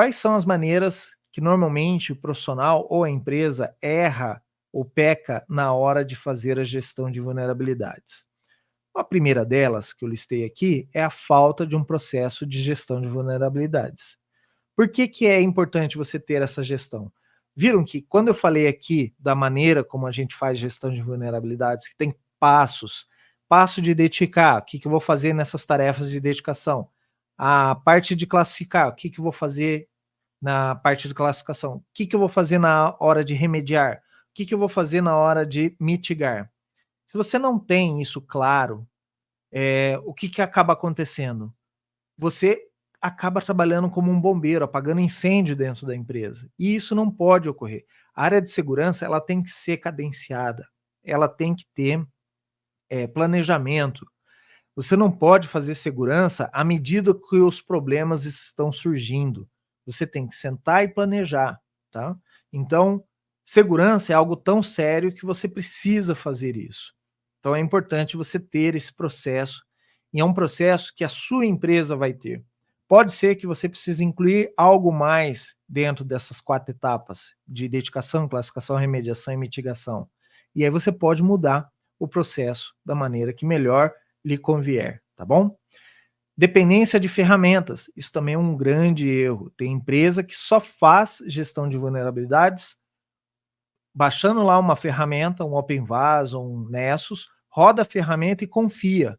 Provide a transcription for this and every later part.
quais são as maneiras que normalmente o profissional ou a empresa erra ou peca na hora de fazer a gestão de vulnerabilidades? A primeira delas, que eu listei aqui, é a falta de um processo de gestão de vulnerabilidades. Por que, que é importante você ter essa gestão? Viram que quando eu falei aqui da maneira como a gente faz gestão de vulnerabilidades, que tem passos, passo de identificar, o que, que eu vou fazer nessas tarefas de identificação, a parte de classificar, o que, que eu vou fazer na parte de classificação, o que, que eu vou fazer na hora de remediar, o que, que eu vou fazer na hora de mitigar. Se você não tem isso claro, o que, que acaba acontecendo? Você acaba trabalhando como um bombeiro, apagando incêndio dentro da empresa. E isso não pode ocorrer. A área de segurança ela tem que ser cadenciada, ela tem que ter planejamento. Você não pode fazer segurança à medida que os problemas estão surgindo. Você tem que sentar e planejar, tá? Então, segurança é algo tão sério que você precisa fazer isso. Então, é importante você ter esse processo, e é um processo que a sua empresa vai ter. Pode ser que você precise incluir algo mais dentro dessas 4 etapas de identificação, classificação, remediação e mitigação. E aí você pode mudar o processo da maneira que melhor lhe convier, tá bom? Dependência de ferramentas, isso também é um grande erro. Tem empresa que só faz gestão de vulnerabilidades baixando lá uma ferramenta, um OpenVAS ou um Nessus, roda a ferramenta e confia.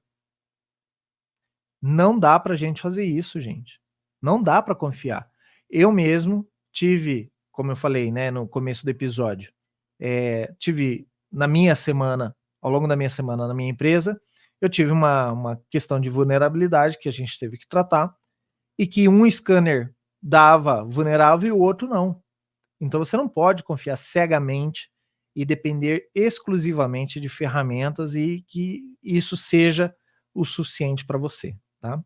Não dá para a gente fazer isso, gente. Não dá para confiar. Eu mesmo tive, como eu falei, né, no começo do episódio, tive na minha semana, ao longo da minha semana na minha empresa, eu tive uma questão de vulnerabilidade que a gente teve que tratar e que um scanner dava vulnerável e o outro não. Então você não pode confiar cegamente e depender exclusivamente de ferramentas e que isso seja o suficiente para você, tá?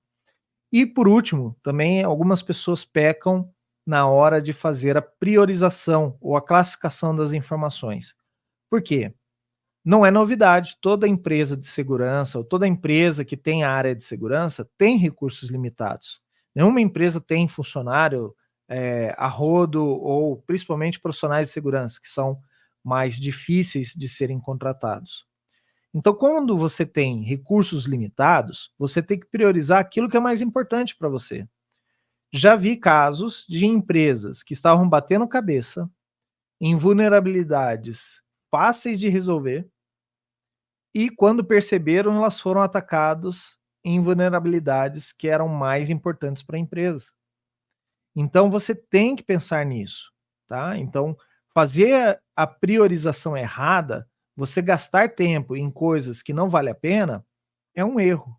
E por último, também algumas pessoas pecam na hora de fazer a priorização ou a classificação das informações. Por quê? Não é novidade, toda empresa de segurança ou toda empresa que tem a área de segurança tem recursos limitados. Nenhuma empresa tem funcionário a rodo ou principalmente profissionais de segurança, que são mais difíceis de serem contratados. Então, quando você tem recursos limitados, você tem que priorizar aquilo que é mais importante para você. Já vi casos de empresas que estavam batendo cabeça em vulnerabilidades fáceis de resolver e quando perceberam, elas foram atacados em vulnerabilidades que eram mais importantes para a empresa. Então você tem que pensar nisso, tá? Então, fazer a priorização errada, você gastar tempo em coisas que não vale a pena, é um erro.